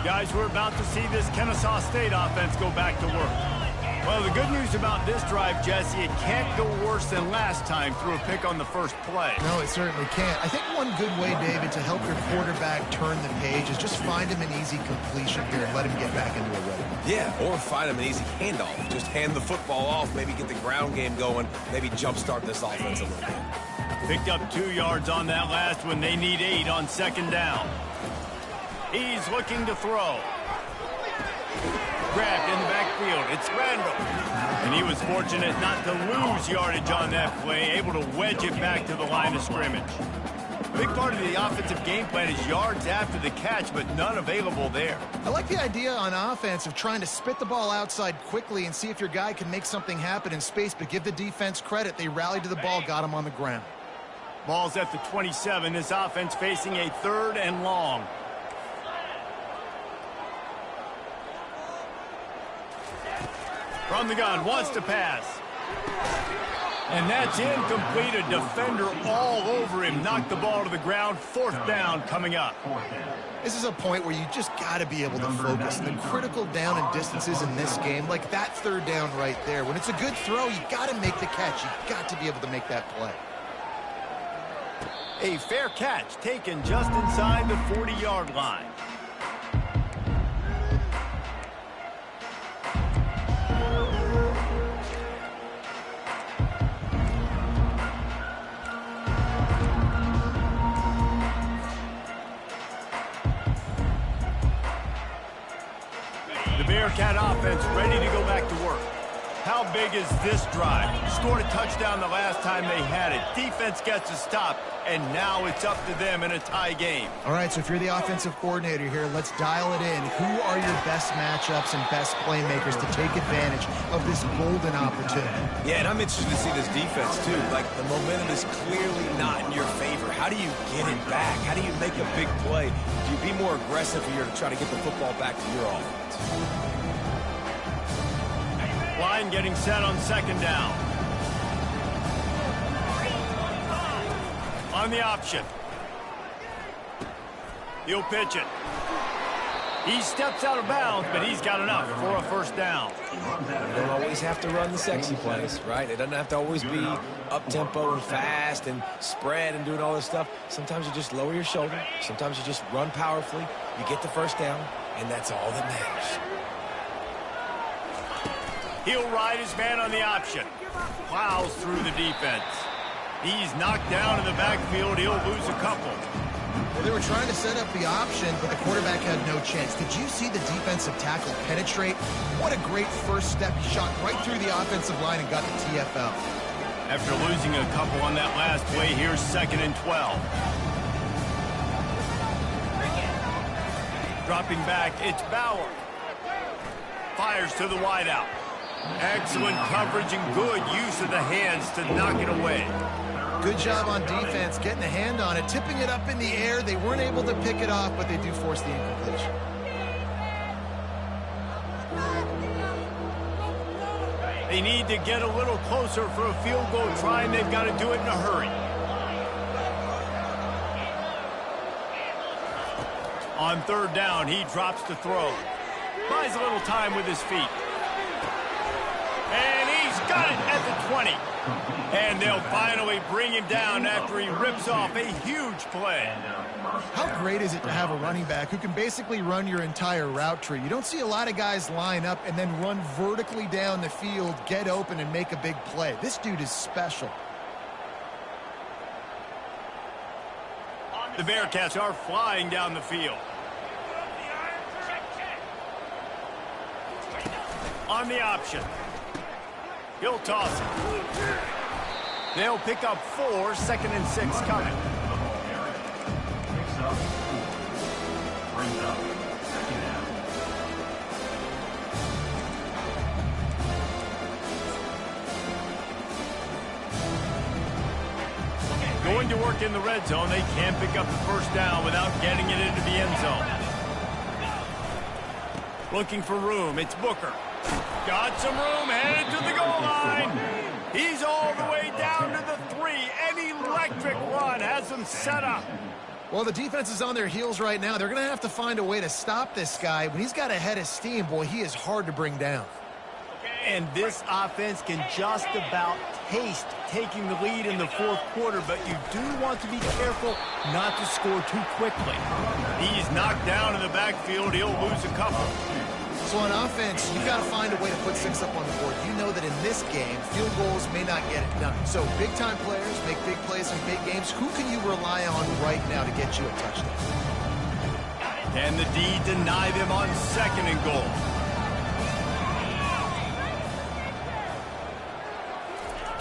Guys, we're about to see this Kennesaw State offense go back to work. Well, the good news about this drive, Jesse, it can't go worse than last time through a pick on the first play. No, it certainly can't. I think one good way, David, to help your quarterback turn the page is just find him an easy completion here and let him get back into a rhythm. Yeah, or find him an easy handoff. Just hand the football off, maybe get the ground game going, maybe jumpstart this offense a little bit. Picked up 2 yards on that last one. They need 8 on second down. He's looking to throw. Grabbed in the backfield. It's Randall. And he was fortunate not to lose yardage on that play, able to wedge it back to the line of scrimmage. A big part of the offensive game plan is yards after the catch, but none available there. I like the idea on offense of trying to spit the ball outside quickly and see if your guy can make something happen in space, but give the defense credit. They rallied to the ball, got him on the ground. Ball's at the 27. This offense facing a 3rd and long. From the gun, wants to pass. And that's incomplete. A defender all over him. Knocked the ball to the ground. 4th down coming up. This is a point where you just got to be able to focus. And the critical down and distances in this game, like that 3rd down right there. When it's a good throw, you got to make the catch. You got to be able to make that play. A fair catch taken just inside the 40-yard line. The Bearcat offense ready to go back to work. How big is this drive? Scored a touchdown the last time they had it. Defense gets a stop, and now it's up to them in a tie game. All right, so if you're the offensive coordinator here, let's dial it in. Who are your best matchups and best playmakers to take advantage of this golden opportunity? Yeah, and I'm interested to see this defense, too. Like, the momentum is clearly not in your favor. How do you get it back? How do you make a big play? Do you be more aggressive here to try to get the football back to your offense? Line getting set on second down. On the option. He'll pitch it. He steps out of bounds, but he's got enough for a first down. You don't always have to run the sexy plays, right? It doesn't have to always be up-tempo and fast and spread and doing all this stuff. Sometimes you just lower your shoulder. Sometimes you just run powerfully. You get the first down, and that's all that matters. He'll ride his man on the option. Plows through the defense. He's knocked down in the backfield. He'll lose a couple. Well, they were trying to set up the option, but the quarterback had no chance. Did you see the defensive tackle penetrate? What a great first step. He shot right through the offensive line and got the TFL. After losing a couple on that last play, here's 2nd and 12. Dropping back, it's Bauer. Fires to the wideout. Excellent coverage and good use of the hands to knock it away. Good job on defense, getting a hand on it, tipping it up in the air. They weren't able to pick it off, but they do force the incompletion. They need to get a little closer for a field goal try, and they've got to do it in a hurry. On third down, he drops to throw. Buys a little time with his feet. And he's got it at the 20. And they'll finally bring him down after he rips off a huge play. How great is it to have a running back who can basically run your entire route tree? You don't see a lot of guys line up and then run vertically down the field, get open, and make a big play. This dude is special. The Bearcats are flying down the field. On the option. He'll toss it. They'll pick up 4, 2nd and 6 coming. Going to work in the red zone. They can't pick up the first down without getting it into the end zone. Looking for room. It's Booker. Got some room, headed to the goal line. He's all the way down to the 3. An electric run has him set up. Well, the defense is on their heels right now. They're going to have to find a way to stop this guy. When he's got a head of steam, boy, he is hard to bring down. And this offense can just about taste taking the lead in the fourth quarter, but you do want to be careful not to score too quickly. He's knocked down in the backfield. He'll lose a couple. So on offense, you've got to find a way to put 6 up on the board. You know that in this game, field goals may not get it done. So big-time players make big plays in big games. Who can you rely on right now to get you a touchdown? Can the D deny them on 2nd and goal?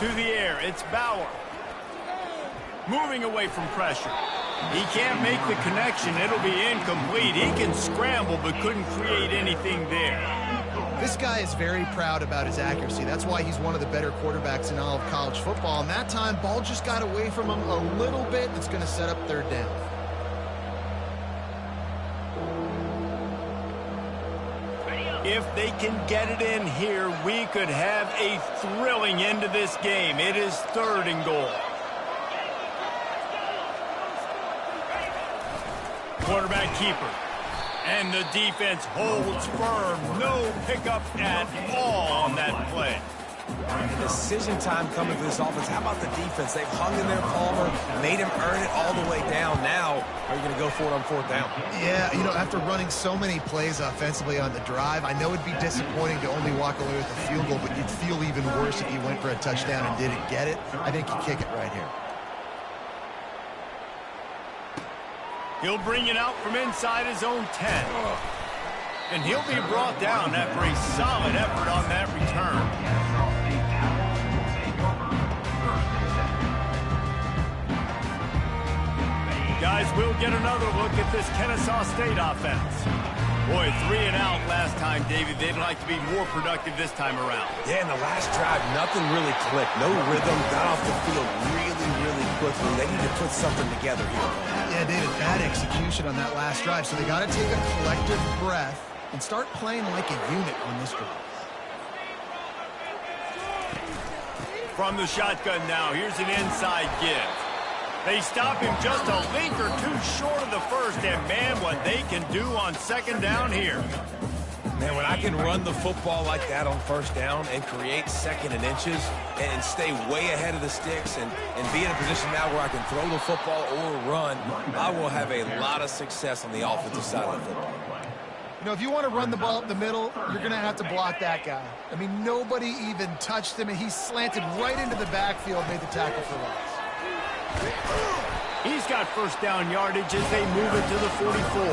To the air, it's Bauer. Moving away from pressure. He can't make the connection. It'll be incomplete. He can scramble, but couldn't create anything there. This guy is very proud about his accuracy. That's why he's one of the better quarterbacks in all of college football. And that time, ball just got away from him a little bit. It's going to set up third down. If they can get it in here, we could have a thrilling end to this game. It is 3rd and goal. Quarterback keeper. And the defense holds firm. No pickup at all on that play. And decision time coming for this offense. How about the defense? They've hung in there, Palmer, made him earn it all the way down. Now, are you going to go for it on 4th down? Yeah, you know, after running so many plays offensively on the drive, I know it'd be disappointing to only walk away with a field goal, but you'd feel even worse if you went for a touchdown and didn't get it. I think you kick it right here. He'll bring it out from inside his own 10. And he'll be brought down after a solid effort on that return. we'll get another look at this Kennesaw State offense. Boy, 3 and out last time, David. They'd like to be more productive this time around. Yeah, in the last drive, nothing really clicked. No rhythm, got off the field really quickly. They need to put something together here. Yeah, David, bad execution on that last drive, so they got to take a collective breath and start playing like a unit on this drive. From the shotgun now, here's an inside give. They stop him just a link or two short of the first, and man, what they can do on second down here. Man, when I can run the football like that on first down and create second and inches and stay way ahead of the sticks and be in a position now where I can throw the football or run, I will have a lot of success on the offensive side of the football. You know, if you want to run the ball up the middle, you're going to have to block that guy. I mean, nobody even touched him, and he slanted right into the backfield, made the tackle for loss. He's got first down yardage as they move it to the 44.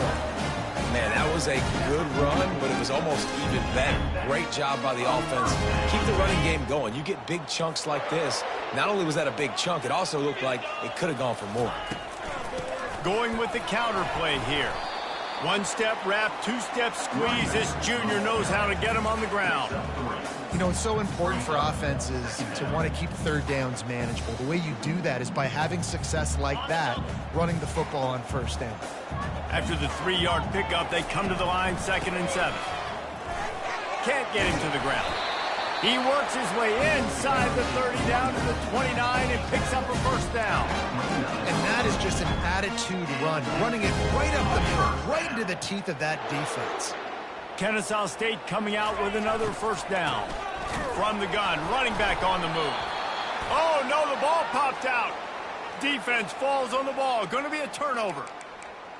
Man, that was a good run, but it was almost even better. Great job by the offense. Keep the running game going. You get big chunks like this. Not only was that a big chunk, it also looked like it could have gone for more. Going with the counter play here. One-step wrap, two-step squeeze. This junior knows how to get him on the ground. You know, it's so important for offenses to want to keep third downs manageable. The way you do that is by having success like that, running the football on first down. After the 3-yard pickup, they come to the line, 2nd and 7. Can't get him to the ground. He works his way inside the 30 down to the 29 and picks up a first down. And that is just an attitude run, running it right up the middle, right into the teeth of that defense. Kennesaw State coming out with another first down. From the gun, running back on the move. Oh, no, the ball popped out. Defense falls on the ball. Going to be a turnover.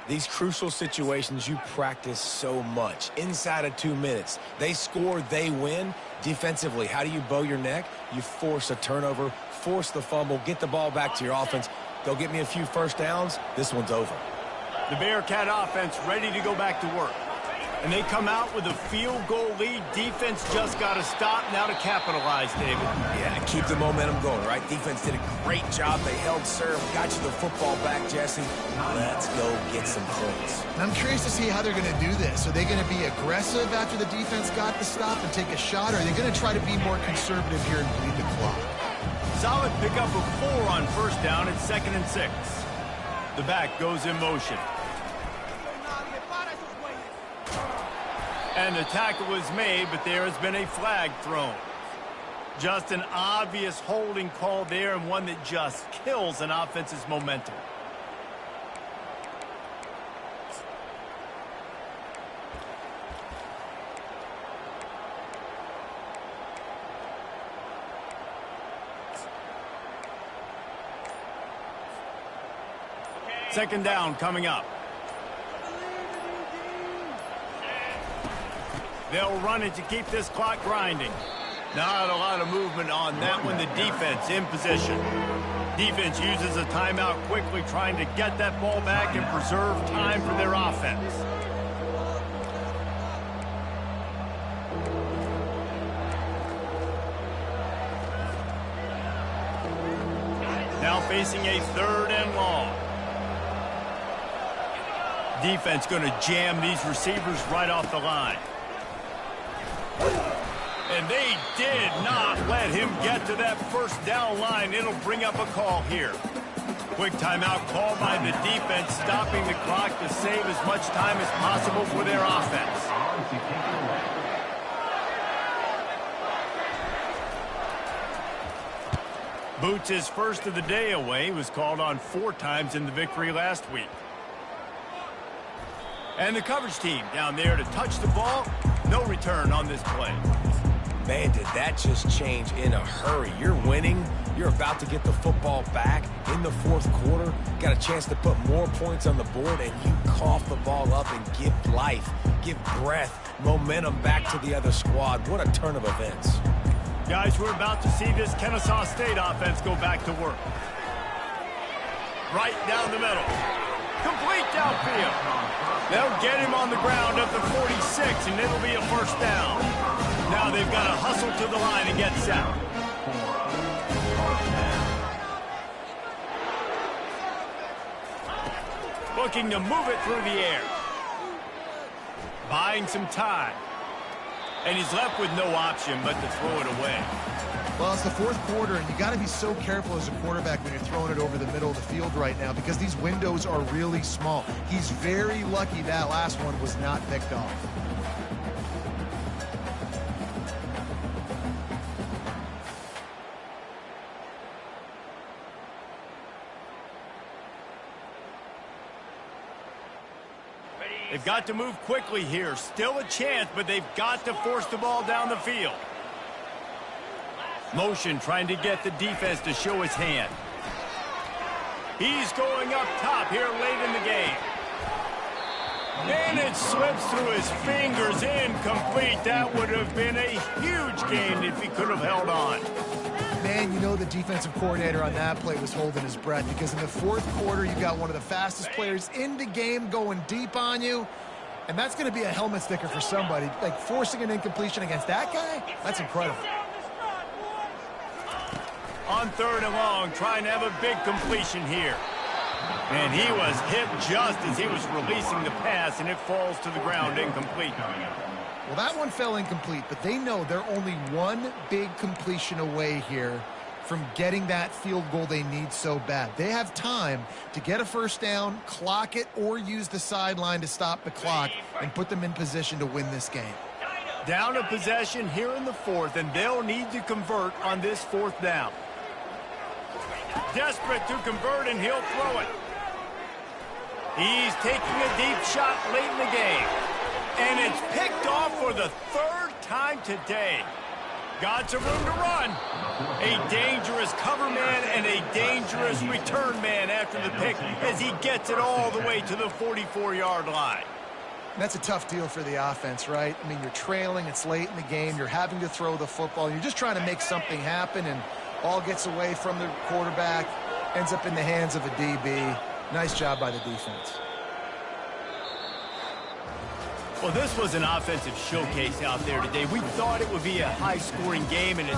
These crucial situations you practice so much. Inside of 2 minutes, they score, they win. Defensively, how do you bow your neck? You force a turnover, force the fumble, get the ball back to your offense. Go get me a few first downs. This one's over. The Bearcat offense ready to go back to work. And they come out with a field goal lead. Defense just got to stop now to capitalize, David. Yeah, keep the momentum going, right? Defense did a great job. They held serve, got you the football back, Jesse. Let's go get some points. And I'm curious to see how they're going to do this. Are they going to be aggressive after the defense got the stop and take a shot, or are they going to try to be more conservative here and bleed the clock? Solid pickup of 4 on first down at 2nd and 6. The back goes in motion. And the tackle was made, but there has been a flag thrown. Just an obvious holding call there, and one that just kills an offense's momentum. Second down coming up. They'll run it to keep this clock grinding. Not a lot of movement on that one. The defense in position. Defense uses a timeout quickly, trying to get that ball back and preserve time for their offense. Now facing a 3rd and long. Defense going to jam these receivers right off the line. And they did not let him get to that first down line. It'll bring up a call here. Quick timeout call by the defense, stopping the clock to save as much time as possible for their offense. Boots his first of the day away. He was called on 4 times in the victory last week. And the coverage team down there to touch the ball. No return on this play. Man, did that just change in a hurry. You're winning. You're about to get the football back in the 4th quarter. Got a chance to put more points on the board, and you cough the ball up and give life, give breath, momentum back to the other squad. What a turn of events. Guys, we're about to see this Kennesaw State offense go back to work. Right down the middle. Complete downfield. They'll get him on the ground at the 46, and it'll be a first down. Now they've got to hustle to the line and get set. Looking to move it through the air. Buying some time. And he's left with no option but to throw it away. Well, it's the fourth quarter, and you got to be so careful as a quarterback when you're throwing it over the middle of the field right now because these windows are really small. He's very lucky that last one was not picked off. They've got to move quickly here. Still a chance, but they've got to force the ball down the field. Motion trying to get the defense to show his hand. He's going up top here late in the game. And it slips through his fingers, incomplete. That would have been a huge gain if he could have held on. Man, you know the defensive coordinator on that play was holding his breath because in the fourth quarter, you got one of the fastest players in the game going deep on you. And that's going to be a helmet sticker for somebody. Like forcing an incompletion against that guy, that's incredible. On third and long, trying to have a big completion here. And he was hit just as he was releasing the pass, and it falls to the ground incomplete. Well, that one fell incomplete, but they know they're only one big completion away here from getting that field goal they need so bad. They have time to get a first down, clock it, or use the sideline to stop the clock and put them in position to win this game. Down a possession here in the fourth, and they'll need to convert on this fourth down. Desperate to convert, and he'll throw it. He's taking a deep shot late in the game. And it's picked off for the third time today. Got some room to run. A dangerous cover man and a dangerous return man after the pick as he gets it all the way to the 44-yard line. That's a tough deal for the offense, right? I mean, you're trailing, it's late in the game, you're having to throw the football, you're just trying to make something happen, and ball gets away from the quarterback, ends up in the hands of a DB. Nice job by the defense. Well, this was an offensive showcase out there today. We thought it would be a high-scoring game, and